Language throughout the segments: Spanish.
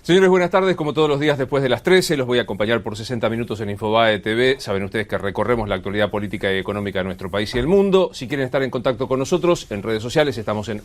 Señores, buenas tardes. Como todos los días después de las 13, los voy a acompañar por 60 minutos en Infobae TV. Saben ustedes que recorremos la actualidad política y económica de nuestro país y el mundo. Si quieren estar en contacto con nosotros, en redes sociales estamos en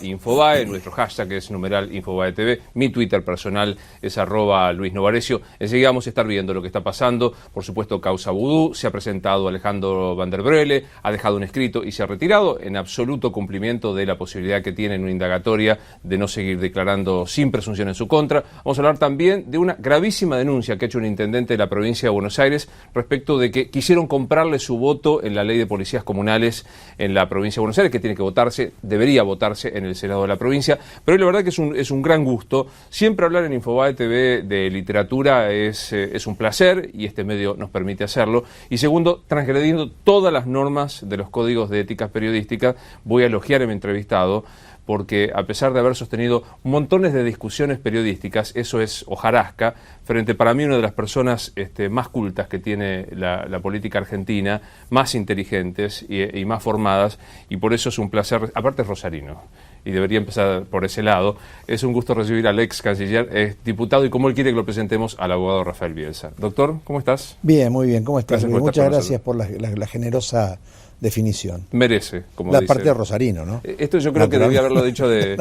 @Infobae, nuestro hashtag es #Infobae TV, mi Twitter personal es @Luis Novarecio. Enseguida vamos a estar viendo lo que está pasando. Por supuesto, causa vudú, se ha presentado Alejandro Van der Breule, ha dejado un escrito y se ha retirado en absoluto cumplimiento de la posibilidad que tiene en una indagatoria de no seguir declarando sin presunción en su contra. Vamos a hablar también de una gravísima denuncia que ha hecho un intendente de la provincia de Buenos Aires respecto de que quisieron comprarle su voto en la ley de policías comunales en la provincia de Buenos Aires, que tiene que votarse, debería votarse en el Senado de la provincia. Pero la verdad que es un gran gusto. Siempre hablar en Infobae TV de literatura es un placer y este medio nos permite hacerlo. Y segundo, transgrediendo todas las normas de los códigos de ética periodística, voy a elogiar a mi entrevistado, porque a pesar de haber sostenido montones de discusiones periodísticas, eso es hojarasca, frente para mí una de las personas más cultas que tiene la política argentina, más inteligentes y más formadas, y por eso es un placer, aparte es rosarino, y debería empezar por ese lado. Es un gusto recibir al ex canciller, diputado, y como él quiere que lo presentemos, al abogado Rafael Bielsa. Doctor, ¿cómo estás? Bien, muy bien, ¿cómo estás? Muchas gracias por la generosa definición. Merece, como la dice. parte de rosarino, ¿no? Esto yo creo que debía haberlo dicho de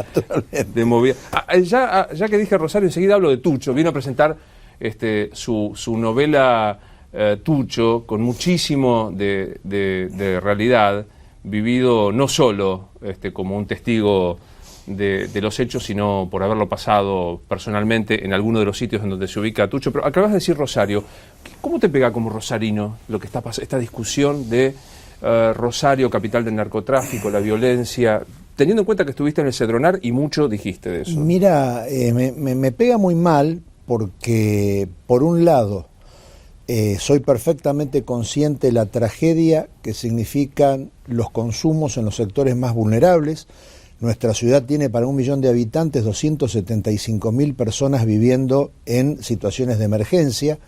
movida. Ya que dije Rosario, enseguida hablo de Tucho. Vino a presentar su novela Tucho, con muchísimo de realidad, vivido no solo como un testigo de los hechos, sino por haberlo pasado personalmente en alguno de los sitios en donde se ubica Tucho. Pero acabas de decir Rosario. ¿Cómo te pega como rosarino lo que está pasando, esta discusión de Rosario, capital del narcotráfico, la violencia, teniendo en cuenta que estuviste en el Cedronar y mucho dijiste de eso? Mira, me pega muy mal porque, por un lado, soy perfectamente consciente de la tragedia que significan los consumos en los sectores más vulnerables. Nuestra ciudad tiene, para 1 millón de habitantes, 275.000 personas viviendo en situaciones de emergencia.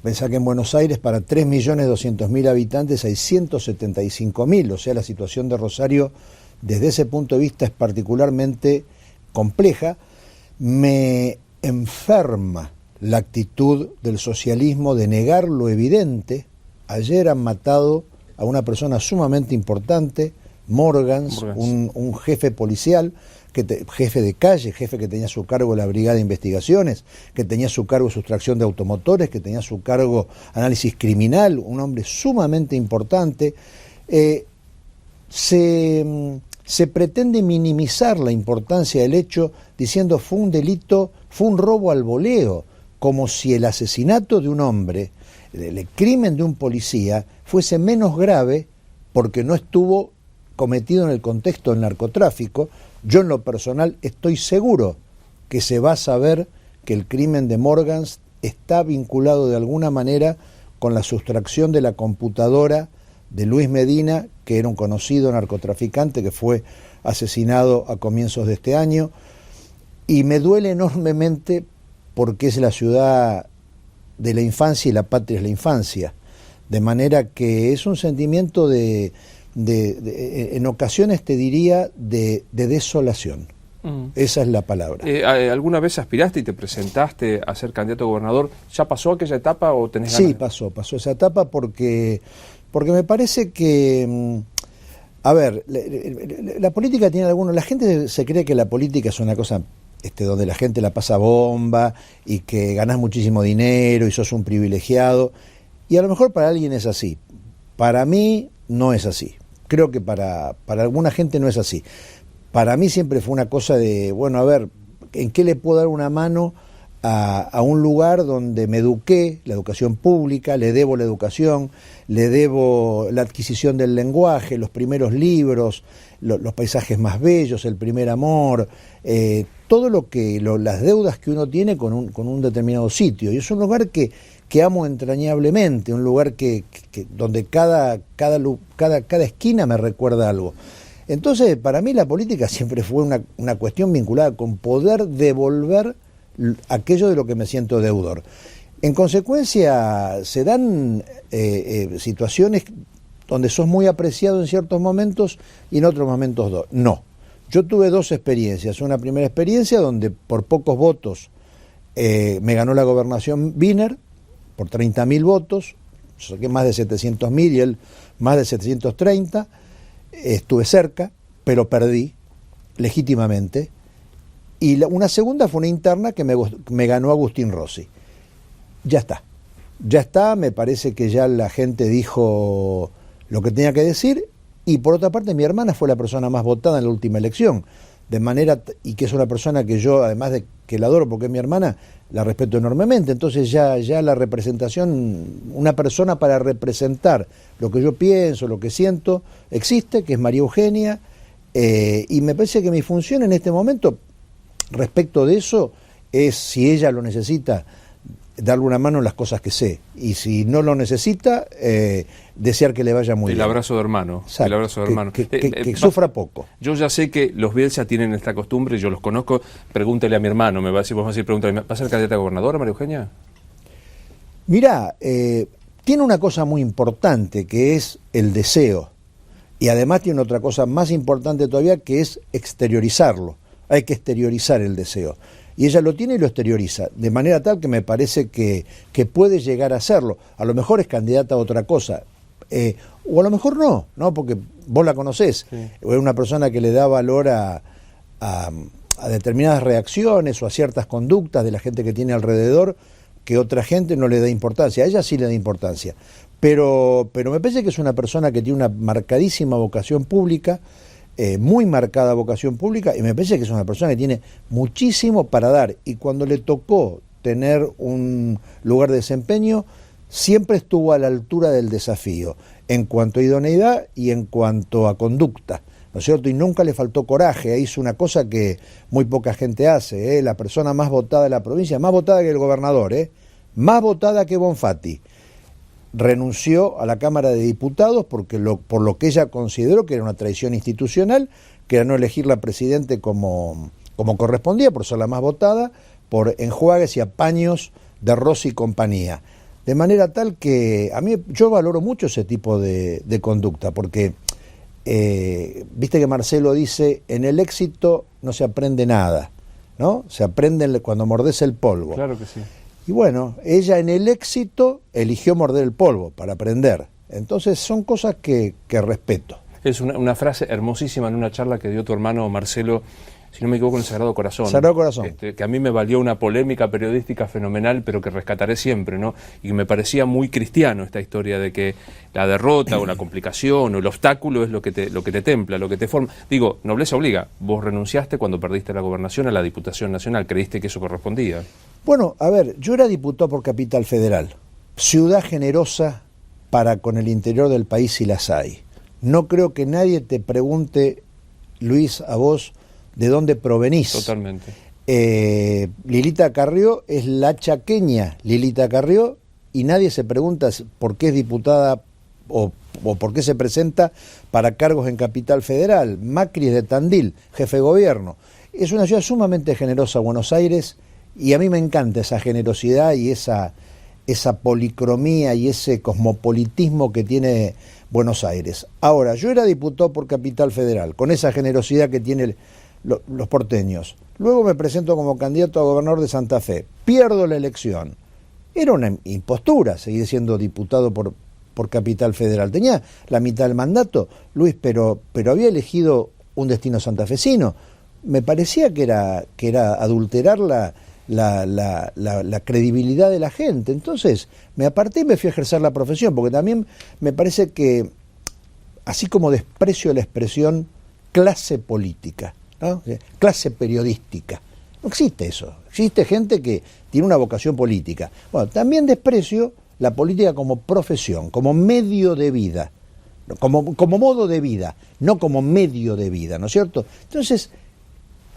Pensá que en Buenos Aires, para 3.200.000 habitantes, hay 175.000, o sea, la situación de Rosario desde ese punto de vista es particularmente compleja. Me enferma la actitud del socialismo de negar lo evidente. Ayer han matado a una persona sumamente importante, Morgans. Un jefe policial, jefe de calle, jefe que tenía a su cargo la Brigada de Investigaciones, que tenía a su cargo sustracción de automotores, que tenía a su cargo análisis criminal, un hombre sumamente importante. Se pretende minimizar la importancia del hecho diciendo fue un delito, fue un robo al voleo, como si el asesinato de un hombre, el crimen de un policía, fuese menos grave porque no estuvo cometido en el contexto del narcotráfico. Yo en lo personal estoy seguro que se va a saber que el crimen de Morgans está vinculado de alguna manera con la sustracción de la computadora de Luis Medina, que era un conocido narcotraficante que fue asesinado a comienzos de este año. Y me duele enormemente porque es la ciudad de la infancia y la patria es la infancia. De manera que es un sentimiento en ocasiones te diría de desolación. Esa es la palabra. ¿Alguna vez aspiraste y te presentaste a ser candidato a gobernador? ¿Ya pasó aquella etapa o tenés ganas? Sí, pasó esa etapa porque me parece que, a ver, la política tiene algunos, la gente se cree que la política es una cosa donde la gente la pasa bomba y que ganás muchísimo dinero y sos un privilegiado, y a lo mejor para alguien es así. Para mí no es así. Creo que para alguna gente no es así. Para mí siempre fue una cosa de, bueno, a ver, ¿en qué le puedo dar una mano a un lugar donde me eduqué, la educación pública, le debo la educación, le debo la adquisición del lenguaje, los primeros libros, los paisajes más bellos, el primer amor, todo las deudas que uno tiene con un determinado sitio? Y es un lugar que amo entrañablemente, un lugar donde cada esquina me recuerda algo. Entonces, para mí la política siempre fue una cuestión vinculada con poder devolver aquello de lo que me siento deudor. En consecuencia, se dan situaciones donde sos muy apreciado en ciertos momentos y en otros momentos no. Yo tuve 2 experiencias. Una primera experiencia donde por pocos votos Me ganó la gobernación Wiener por 30.000 votos, saqué más de 700.000 y él más de 730. Estuve cerca, pero perdí legítimamente. Y una segunda fue una interna que me ganó Agustín Rossi. Ya está, me parece que ya la gente dijo lo que tenía que decir. Y por otra parte, mi hermana fue la persona más votada en la última elección, de manera, y que es una persona que yo, además de que la adoro porque es mi hermana, la respeto enormemente. Entonces ya la representación, una persona para representar lo que yo pienso, lo que siento, existe, que es María Eugenia, y me parece que mi función en este momento, respecto de eso, es, si ella lo necesita, darle una mano en las cosas que sé, y si no lo necesita, desear que le vaya muy bien. El abrazo de hermano. Exacto, el abrazo de hermano. Que sufra poco. Yo ya sé que los Bielsa tienen esta costumbre, yo los conozco. Pregúntele a mi hermano, me va a decir, vos vas a decir, pregúntale, ¿va a ser candidata a gobernadora, María Eugenia? Mirá, tiene una cosa muy importante, que es el deseo, y además tiene otra cosa más importante todavía, que es exteriorizarlo. Hay que exteriorizar el deseo. Y ella lo tiene y lo exterioriza, de manera tal que me parece que puede llegar a hacerlo. A lo mejor es candidata a otra cosa, o a lo mejor no, porque vos la conocés. Sí. Es una persona que le da valor a determinadas reacciones o a ciertas conductas de la gente que tiene alrededor, que otra gente no le da importancia. A ella sí le da importancia. Pero me parece que es una persona que tiene una marcadísima vocación pública, muy marcada vocación pública, y me parece que es una persona que tiene muchísimo para dar, y cuando le tocó tener un lugar de desempeño siempre estuvo a la altura del desafío en cuanto a idoneidad y en cuanto a conducta, ¿no es cierto? Y nunca le faltó coraje. Hizo una cosa que muy poca gente hace, la persona más votada de la provincia, más votada que el gobernador, más votada que Bonfatti. Renunció a la Cámara de Diputados por lo que ella consideró que era una traición institucional, que era no elegirla presidente como correspondía, por ser la más votada, por enjuagues y apaños de Rossi y compañía. De manera tal que yo valoro mucho ese tipo de conducta, porque viste que Marcelo dice, en el éxito no se aprende nada, ¿no? Se aprende cuando mordés el polvo. Claro que sí. Y bueno, ella en el éxito eligió morder el polvo para aprender. Entonces son cosas que respeto. Es una frase hermosísima en una charla que dio tu hermano Marcelo, si no me equivoco, en el Sagrado Corazón. Sagrado Corazón. Que a mí me valió una polémica periodística fenomenal, pero que rescataré siempre, ¿no? Y me parecía muy cristiano esta historia de que la derrota o la complicación o el obstáculo es lo que te templa, lo que te forma. Digo, nobleza obliga. Vos renunciaste cuando perdiste la gobernación a la Diputación Nacional. ¿Creíste que eso correspondía? Bueno, a ver, yo era diputado por Capital Federal. Ciudad generosa para con el interior del país, si las hay. No creo que nadie te pregunte, Luis, a vos, de dónde provenís. Totalmente. Lilita Carrió es la chaqueña Lilita Carrió, y nadie se pregunta por qué es diputada o por qué se presenta para cargos en Capital Federal. Macri es de Tandil, jefe de gobierno. Es una ciudad sumamente generosa, Buenos Aires, y a mí me encanta esa generosidad y esa policromía y ese cosmopolitismo que tiene Buenos Aires. Ahora, yo era diputado por Capital Federal, con esa generosidad que tienen los porteños. Luego me presento como candidato a gobernador de Santa Fe. Pierdo la elección. Era una impostura seguir siendo diputado por Capital Federal. Tenía la mitad del mandato, Luis, pero había elegido un destino santafesino. Me parecía que era adulterar la credibilidad de la gente. Entonces me aparté y me fui a ejercer la profesión, porque también me parece que, así como desprecio la expresión clase política, ¿no? Clase periodística, no existe eso. Existe gente que tiene una vocación política. Bueno, también desprecio la política como profesión, como medio de vida, como modo de vida, no como medio de vida, ¿no es cierto? Entonces,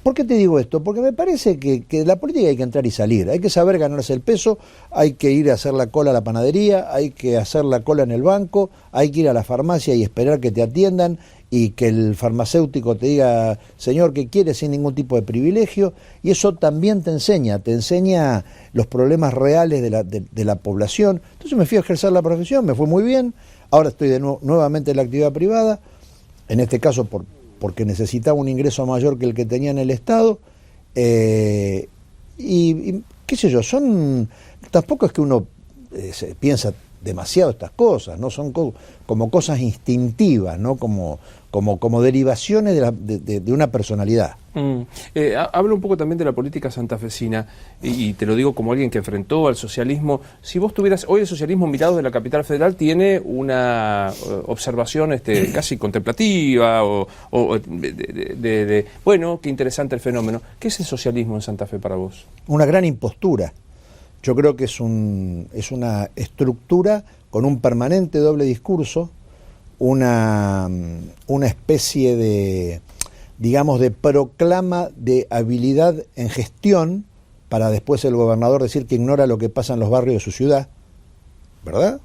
¿por qué te digo esto? Porque me parece que la política hay que entrar y salir, hay que saber ganarse el peso, hay que ir a hacer la cola a la panadería, hay que hacer la cola en el banco, hay que ir a la farmacia y esperar que te atiendan y que el farmacéutico te diga, señor, ¿qué quiere? Sin ningún tipo de privilegio, y eso también te enseña los problemas reales de la población. Entonces me fui a ejercer la profesión, me fue muy bien, ahora estoy nuevamente en la actividad privada, en este caso porque necesitaba un ingreso mayor que el que tenía en el Estado, y qué sé yo, tampoco es que uno piensa demasiado estas cosas, ¿no? Son como cosas instintivas, ¿no? Como derivaciones de una personalidad. Habla un poco también de la política santafesina, y te lo digo como alguien que enfrentó al socialismo. Si vos tuvieras, hoy el socialismo mirado de la capital federal tiene una observación casi contemplativa, bueno, qué interesante el fenómeno. ¿Qué es el socialismo en Santa Fe para vos? Una gran impostura. Yo creo que es una estructura con un permanente doble discurso, una especie de, digamos, de proclama de habilidad en gestión para después el gobernador decir que ignora lo que pasa en los barrios de su ciudad, ¿verdad?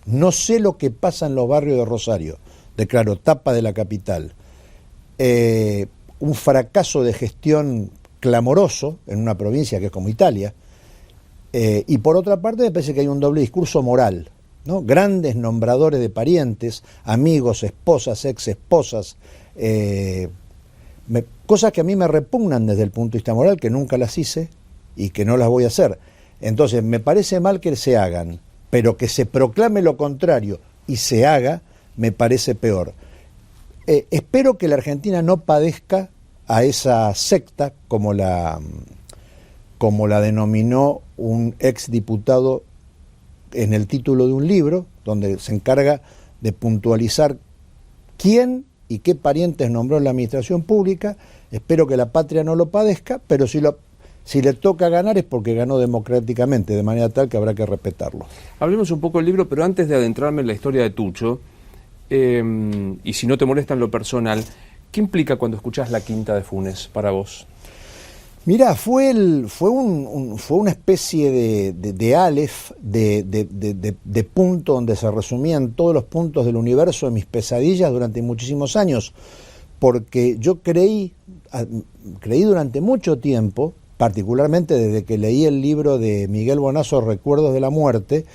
No sé lo que pasa en los barrios de Rosario, declaró, tapa de la capital. Un fracaso de gestión clamoroso en una provincia que es como Italia, y por otra parte me parece que hay un doble discurso moral, ¿no? Grandes nombradores de parientes, amigos, esposas, ex esposas, cosas que a mí me repugnan desde el punto de vista moral, que nunca las hice y que no las voy a hacer. Entonces me parece mal que se hagan, pero que se proclame lo contrario y se haga, me parece peor. Espero que la Argentina no padezca a esa secta como la denominó un exdiputado en el título de un libro, donde se encarga de puntualizar quién y qué parientes nombró en la administración pública. Espero que la patria no lo padezca, pero si le toca ganar es porque ganó democráticamente, de manera tal que habrá que respetarlo. Hablemos un poco del libro, pero antes de adentrarme en la historia de Tucho, y si no te molesta en lo personal, ¿qué implica cuando escuchás La Quinta de Funes para vos? Mirá, fue una especie de aleph, de punto donde se resumían todos los puntos del universo de mis pesadillas durante muchísimos años, porque yo creí durante mucho tiempo, particularmente desde que leí el libro de Miguel Bonazo, Recuerdos de la Muerte,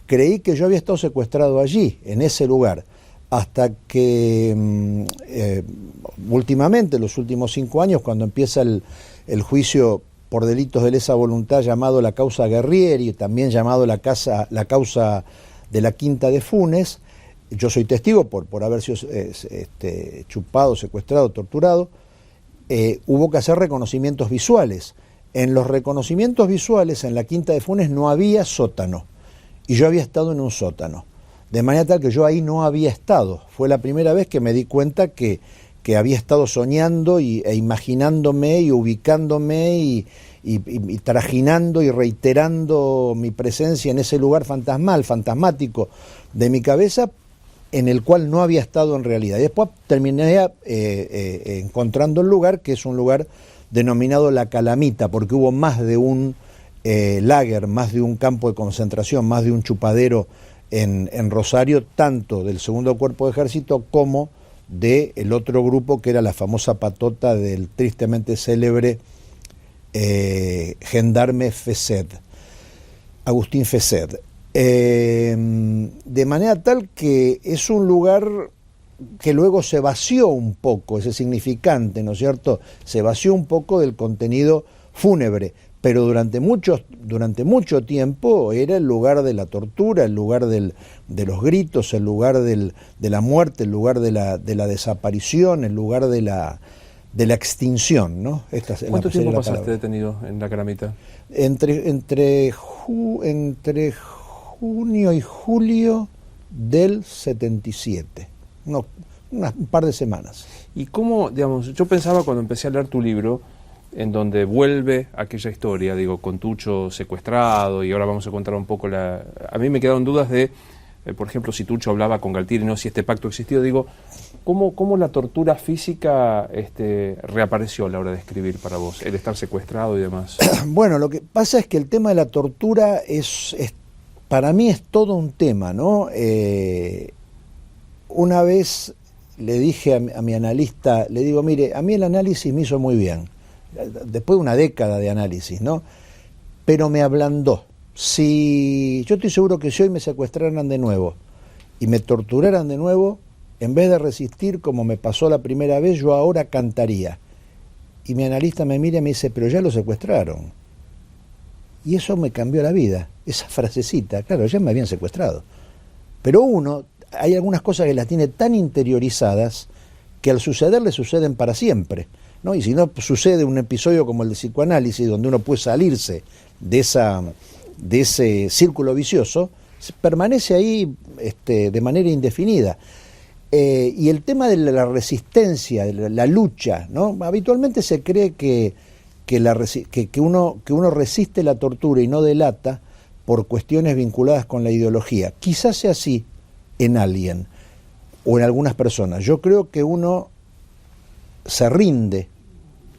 creí que yo había estado secuestrado allí, en ese lugar, hasta que últimamente, los últimos 5 años, cuando empieza el juicio por delitos de lesa voluntad llamado la causa Guerrieri, también llamado la causa de la Quinta de Funes, yo soy testigo por haber sido chupado, secuestrado, torturado, hubo que hacer reconocimientos visuales. En los reconocimientos visuales en la Quinta de Funes no había sótano, y yo había estado en un sótano, de manera tal que yo ahí no había estado. Fue la primera vez que me di cuenta que había estado soñando e imaginándome y ubicándome y trajinando y reiterando mi presencia en ese lugar fantasmático de mi cabeza, en el cual no había estado en realidad. Y después terminé encontrando el lugar, que es un lugar denominado La Calamita, porque hubo más de un lager, más de un campo de concentración, más de un chupadero en Rosario, tanto del segundo cuerpo de ejército como del otro grupo, que era la famosa patota del tristemente célebre gendarme Fesed, Agustín Fesed. De manera tal que es un lugar que luego se vació un poco, ese significante, ¿no es cierto? Se vació un poco del contenido fúnebre, pero durante mucho tiempo era el lugar de la tortura, el lugar de los gritos, el lugar de la muerte, el lugar de la desaparición, el lugar de la extinción, ¿no? ¿Cuánto tiempo pasaste detenido en La Calamita? Entre junio y julio del 77, un par de semanas. ¿Y cómo, digamos, yo pensaba cuando empecé a leer tu libro, en donde vuelve aquella historia, digo, con Tucho secuestrado, y ahora vamos a contar un poco A mí me quedaron dudas de, por ejemplo, si Tucho hablaba con Galtieri, no si este pacto existió, digo, ¿cómo la tortura física reapareció a la hora de escribir para vos, el estar secuestrado y demás? Bueno, lo que pasa es que el tema de la tortura para mí es todo un tema, ¿no? Una vez le dije a mi analista, le digo, mire, a mí el análisis me hizo muy bien, después de una década de análisis, ¿no? Pero me ablandó. Yo estoy seguro que si hoy me secuestraran de nuevo y me torturaran de nuevo, en vez de resistir como me pasó la primera vez, yo ahora cantaría. Y mi analista me mira y me dice, pero ya lo secuestraron. y eso me cambió la vida, esa frasecita. Claro, ya me habían secuestrado. Pero hay algunas cosas que las tiene tan interiorizadas que al suceder le suceden para siempre, ¿no? Y si no sucede un episodio como el de psicoanálisis, donde uno puede salirse de ese círculo vicioso, permanece ahí de manera indefinida. Y el tema de la resistencia, de la lucha, ¿no? Habitualmente se cree que uno resiste la tortura y no delata por cuestiones vinculadas con la ideología. Quizás sea así en alguien o en algunas personas. Yo creo que uno se rinde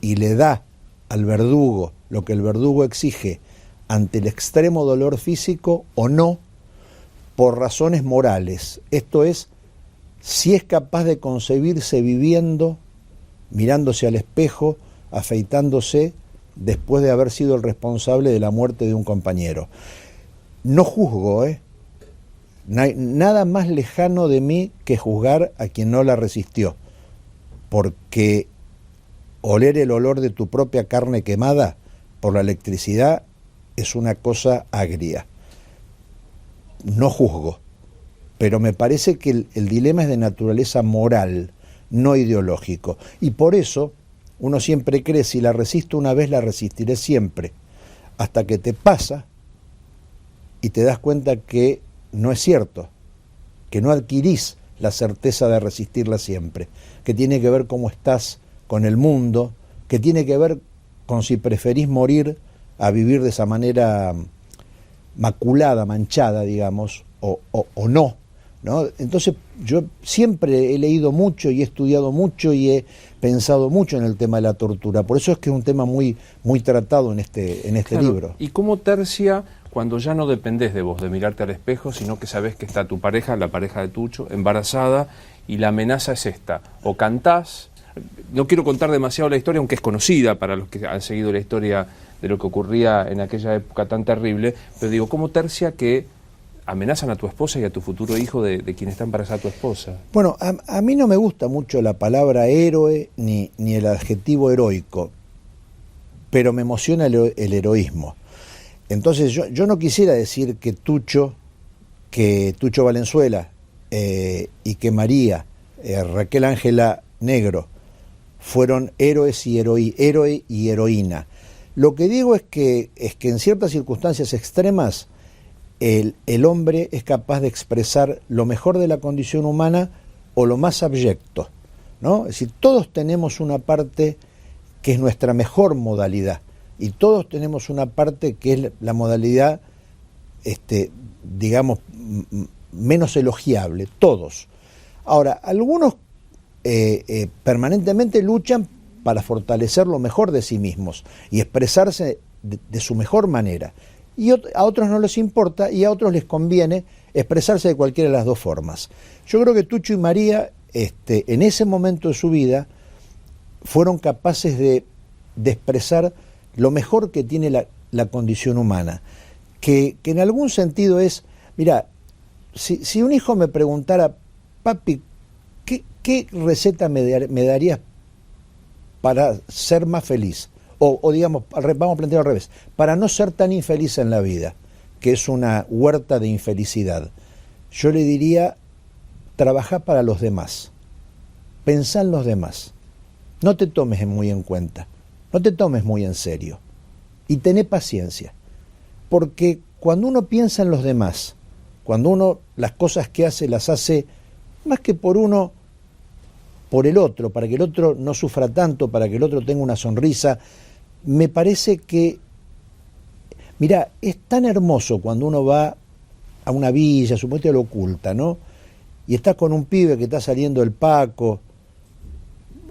y le da al verdugo lo que el verdugo exige ante el extremo dolor físico o no, por razones morales. Esto es, si es capaz de concebirse viviendo, mirándose al espejo, afeitándose, después de haber sido el responsable de la muerte de un compañero. No juzgo, nada más lejano de mí que juzgar a quien no la resistió, porque oler el olor de tu propia carne quemada por la electricidad es una cosa agria. No juzgo, pero me parece que el dilema es de naturaleza moral, no ideológico, y por eso uno siempre cree, si la resisto una vez, la resistiré siempre, hasta que te pasa y te das cuenta que no es cierto, que no adquirís la certeza de resistirla siempre, que tiene que ver cómo estás con el mundo, que tiene que ver con si preferís morir a vivir de esa manera maculada, manchada, digamos, o no, ¿no? Entonces yo siempre he leído mucho y he estudiado mucho y he pensado mucho en el tema de la tortura, por eso es que es un tema muy, muy tratado en este Claro. libro. ¿Y cómo tercia cuando ya no dependés de vos, de mirarte al espejo, sino que sabés que está tu pareja, la pareja de Tucho, embarazada, y la amenaza es esta? O cantás, no quiero contar demasiado la historia, aunque es conocida para los que han seguido la historia de lo que ocurría en aquella época tan terrible, pero digo, ¿cómo tercia que amenazan a tu esposa y a tu futuro hijo de quien está embarazada tu esposa? Bueno, a mí no me gusta mucho la palabra héroe ni el adjetivo heroico, pero me emociona el heroísmo. Entonces yo no quisiera decir que Tucho Valenzuela y que María, Raquel Ángela Negro, fueron héroes y héroe y heroína. Lo que digo es que en ciertas circunstancias extremas el hombre es capaz de expresar lo mejor de la condición humana o lo más abyecto, ¿no? Es decir, todos tenemos una parte que es nuestra mejor modalidad y todos tenemos una parte que es la modalidad, digamos, menos elogiable, todos. Ahora, algunos permanentemente luchan para fortalecer lo mejor de sí mismos y expresarse de su mejor manera. Y a otros no les importa y a otros les conviene expresarse de cualquiera de las dos formas. Yo creo que Tucho y María, en ese momento de su vida, fueron capaces de expresar lo mejor que tiene la condición humana, que en algún sentido es, mira, si un hijo me preguntara, papi, ¿qué receta me darías para ser más feliz? O digamos, vamos a plantear al revés, para no ser tan infeliz en la vida, que es una huerta de infelicidad. Yo le diría, trabajá para los demás, pensá en los demás, no te tomes muy en cuenta, no te tomes muy en serio y tené paciencia, porque cuando uno piensa en los demás, cuando uno las cosas que hace las hace más que por uno, por el otro, para que el otro no sufra tanto, para que el otro tenga una sonrisa, me parece que, mirá, es tan hermoso cuando uno va a una villa, suponete lo oculta, ¿no? Y estás con un pibe que está saliendo del Paco,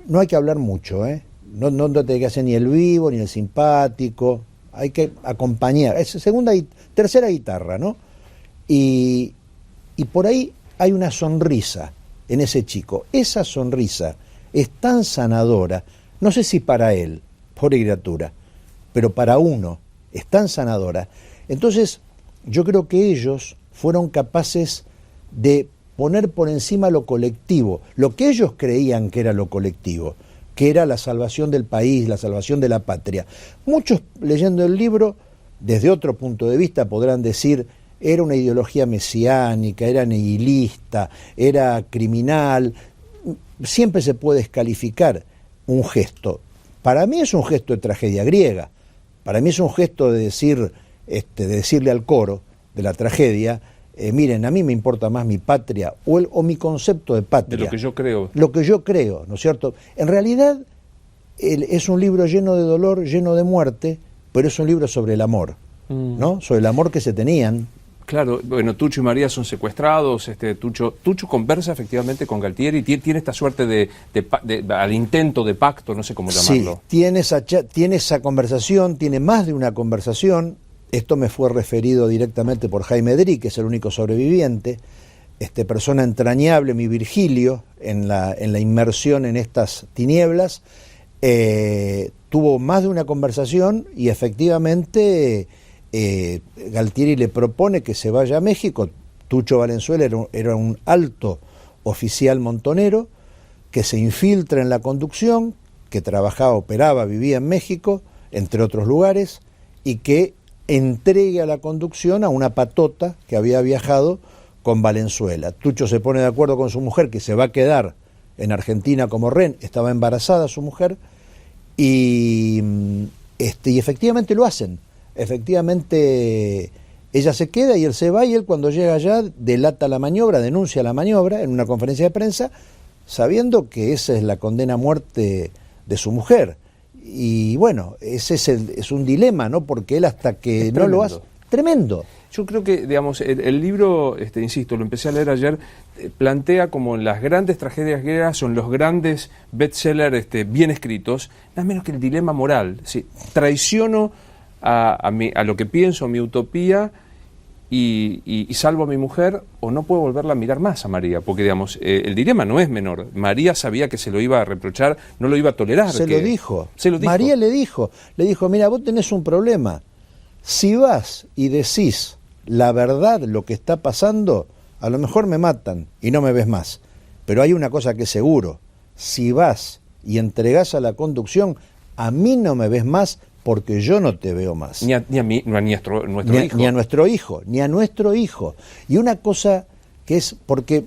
no hay que hablar mucho, no te hay que hacer ni el vivo, ni el simpático, hay que acompañar, es tercera guitarra, ¿no? Y por ahí hay una sonrisa en ese chico, esa sonrisa es tan sanadora, no sé si para él, pobre criatura, pero para uno es tan sanadora. Entonces yo creo que ellos fueron capaces de poner por encima lo colectivo, lo que ellos creían que era lo colectivo, que era la salvación del país, la salvación de la patria. Muchos leyendo el libro desde otro punto de vista podrán decir era una ideología mesiánica, era nihilista, era criminal. Siempre se puede descalificar un gesto. Para mí es un gesto de tragedia griega. Para mí es un gesto de decirle al coro de la tragedia, miren, a mí me importa más mi patria o mi concepto de patria. De lo que yo creo. Lo que yo creo, ¿no es cierto? En realidad es un libro lleno de dolor, lleno de muerte, pero es un libro sobre el amor, ¿no? Sobre el amor que se tenían. Claro, bueno, Tucho y María son secuestrados, Tucho conversa efectivamente con Galtieri, tiene esta suerte al intento de pacto, no sé cómo llamarlo. Sí, tiene esa conversación, tiene más de una conversación. Esto me fue referido directamente por Jaime Drí, que es el único sobreviviente, persona entrañable, mi Virgilio, en la inmersión en estas tinieblas. Tuvo más de una conversación y efectivamente Galtieri le propone que se vaya a México. Tucho Valenzuela era un alto oficial montonero que se infiltra en la conducción, que trabajaba, operaba, vivía en México, entre otros lugares, y que entregue a la conducción a una patota que había viajado con Valenzuela. Tucho se pone de acuerdo con su mujer que se va a quedar en Argentina como rehén, estaba embarazada su mujer, y efectivamente lo hacen. Efectivamente ella se queda y él se va, y él cuando llega allá delata la maniobra, denuncia la maniobra en una conferencia de prensa, sabiendo que esa es la condena a muerte de su mujer. Y bueno, ese es un dilema, ¿no? Porque él hasta que no lo hace... Tremendo. Yo creo que, digamos, el libro, insisto, lo empecé a leer ayer, plantea como las grandes tragedias griegas son los grandes bestsellers bien escritos, nada menos que el dilema moral. ¿Sí? Traiciono a lo que pienso, a mi utopía, y salvo a mi mujer, o no puedo volverla a mirar más a María, porque, digamos, el dilema no es menor. María sabía que se lo iba a reprochar, no lo iba a tolerar. Se lo dijo. María le dijo, mira, vos tenés un problema. Si vas y decís la verdad, lo que está pasando, a lo mejor me matan y no me ves más. Pero hay una cosa que es seguro, si vas y entregás a la conducción, a mí no me ves más porque yo no te veo más. Ni a nuestro hijo. Ni a nuestro hijo. Y una cosa que es, porque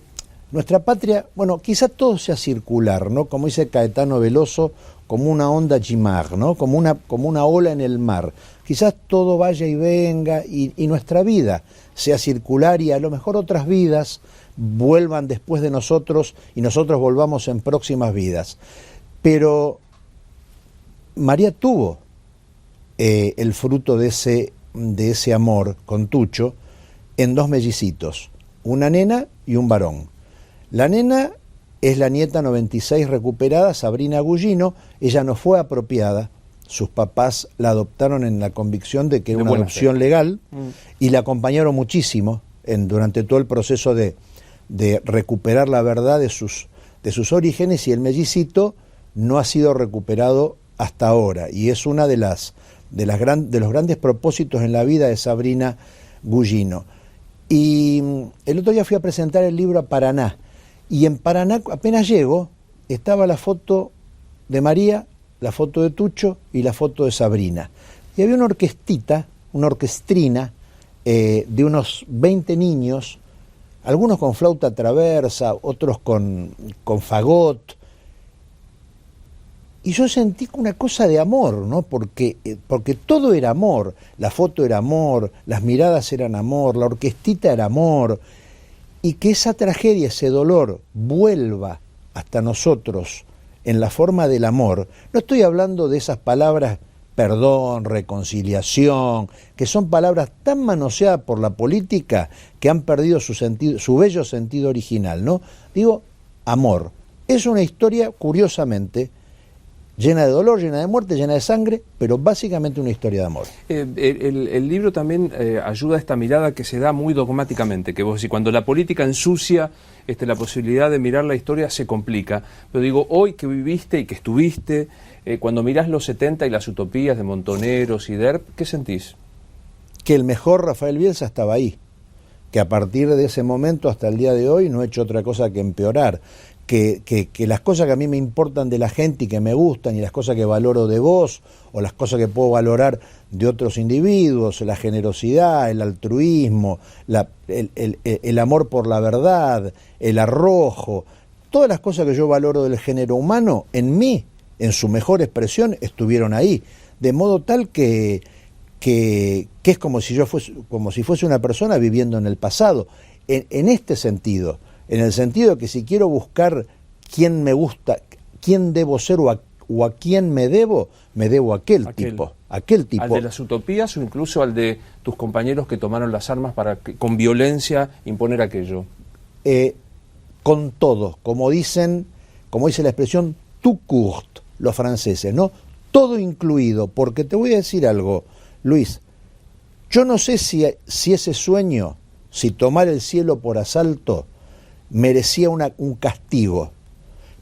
nuestra patria, bueno, quizá todo sea circular, ¿no? Como dice Caetano Veloso, como una onda Gimar, ¿no? Como una ola en el mar. Quizás todo vaya y venga y nuestra vida sea circular y a lo mejor otras vidas vuelvan después de nosotros y nosotros volvamos en próximas vidas. Pero María tuvo el fruto de ese amor con Tucho en dos mellicitos, una nena y un varón. La nena es la nieta 96 recuperada, Sabrina Gugino. Ella no fue apropiada, sus papás la adoptaron en la convicción de que era una adopción legal y la acompañaron muchísimo durante todo el proceso de recuperar la verdad de sus orígenes, y el mellicito no ha sido recuperado hasta ahora, y es una de los grandes propósitos en la vida de Sabrina Gugino. Y el otro día fui a presentar el libro a Paraná, y en Paraná, apenas llego, estaba la foto de María, la foto de Tucho y la foto de Sabrina. Y había una orquestrina de unos 20 niños, algunos con flauta traversa, otros con fagot. Y yo sentí una cosa de amor, ¿no? Porque todo era amor, la foto era amor, las miradas eran amor, la orquestita era amor, y que esa tragedia, ese dolor, vuelva hasta nosotros en la forma del amor. No estoy hablando de esas palabras perdón, reconciliación, que son palabras tan manoseadas por la política que han perdido su bello sentido original, ¿no? Digo, amor. Es una historia, curiosamente, llena de dolor, llena de muerte, llena de sangre, pero básicamente una historia de amor. El libro también ayuda a esta mirada que se da muy dogmáticamente, que vos decís, cuando la política ensucia la posibilidad de mirar la historia se complica. Pero digo, hoy que viviste y que estuviste, cuando mirás los 70 y las utopías de Montoneros y Derp, ¿qué sentís? Que el mejor Rafael Bielsa estaba ahí, que a partir de ese momento hasta el día de hoy no ha hecho otra cosa que empeorar, que las cosas que a mí me importan de la gente y que me gustan, y las cosas que valoro de vos, o las cosas que puedo valorar de otros individuos, la generosidad, el altruismo, el amor por la verdad, el arrojo, todas las cosas que yo valoro del género humano, en mí, en su mejor expresión, estuvieron ahí. De modo tal que es como si fuese una persona viviendo en el pasado. En este sentido, en el sentido de que si quiero buscar quién me gusta, quién debo ser o a quién me debo a aquel tipo. ¿Al de las utopías o incluso al de tus compañeros que tomaron las armas para con violencia imponer aquello? Con todo, como dice la expresión tout court, los franceses, ¿no? Todo incluido, porque te voy a decir algo, Luis, yo no sé si ese sueño, si tomar el cielo por asalto, merecía un castigo,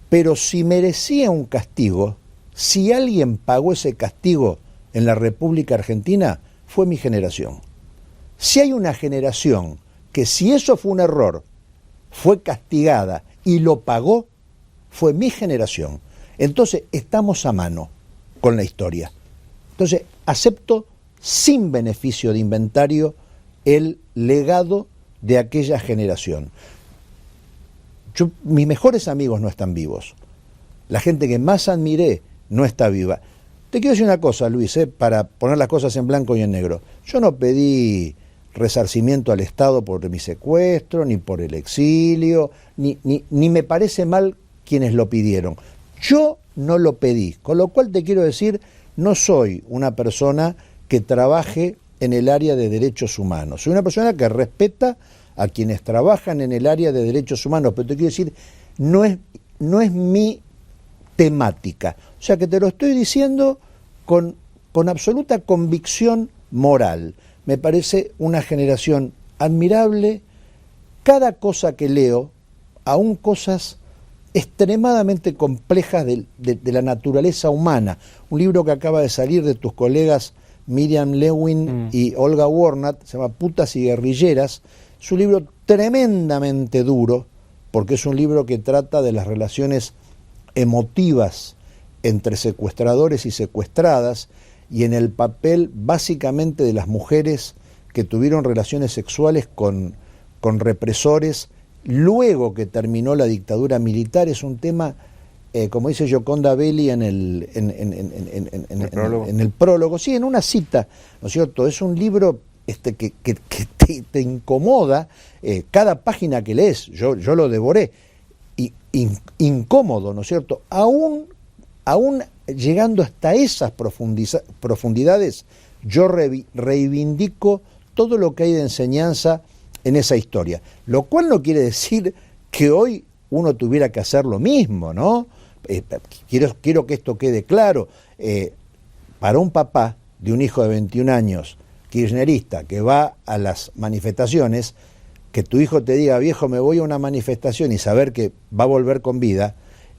pero si merecía un castigo, si alguien pagó ese castigo en la República Argentina, fue mi generación. Si hay una generación que si eso fue un error, fue castigada y lo pagó, fue mi generación. Entonces estamos a mano con la historia. Entonces acepto sin beneficio de inventario el legado de aquella generación. Mis mejores amigos no están vivos. La gente que más admiré no está viva. Te quiero decir una cosa, Luis, para poner las cosas en blanco y en negro. Yo no pedí resarcimiento al Estado por mi secuestro, ni por el exilio, ni me parece mal quienes lo pidieron. Yo no lo pedí, con lo cual te quiero decir, no soy una persona que trabaje en el área de derechos humanos. Soy una persona que respeta a quienes trabajan en el área de derechos humanos, pero te quiero decir, no es mi temática. O sea que te lo estoy diciendo con absoluta convicción moral. Me parece una generación admirable. Cada cosa que leo, aún cosas extremadamente complejas de la naturaleza humana. Un libro que acaba de salir de tus colegas Miriam Lewin y Olga Warnat, se llama Putas y Guerrilleras. Es un libro tremendamente duro, porque es un libro que trata de las relaciones emotivas entre secuestradores y secuestradas, y en el papel básicamente de las mujeres que tuvieron relaciones sexuales con represores luego que terminó la dictadura militar. Es un tema, como dice Gioconda Belli en el prólogo, sí, en una cita, ¿no es cierto? Es un libro que te incomoda, cada página que lees, yo lo devoré, incómodo, ¿no es cierto? Aún llegando hasta esas profundidades, yo reivindico todo lo que hay de enseñanza en esa historia, lo cual no quiere decir que hoy uno tuviera que hacer lo mismo, ¿no? Quiero que esto quede claro. Para un papá de un hijo de 21 años, kirchnerista, que va a las manifestaciones, que tu hijo te diga, viejo, me voy a una manifestación, y saber que va a volver con vida,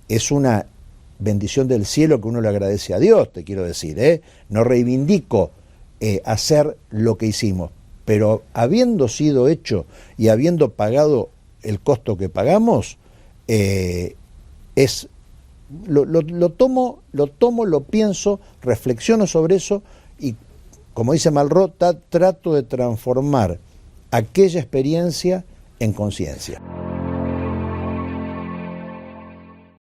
es una bendición del cielo que uno le agradece a Dios, te quiero decir, ¿eh? No reivindico hacer lo que hicimos, pero habiendo sido hecho y habiendo pagado el costo que pagamos, lo tomo, lo pienso, reflexiono sobre eso y, como dice Malraux, trato de transformar aquella experiencia en conciencia.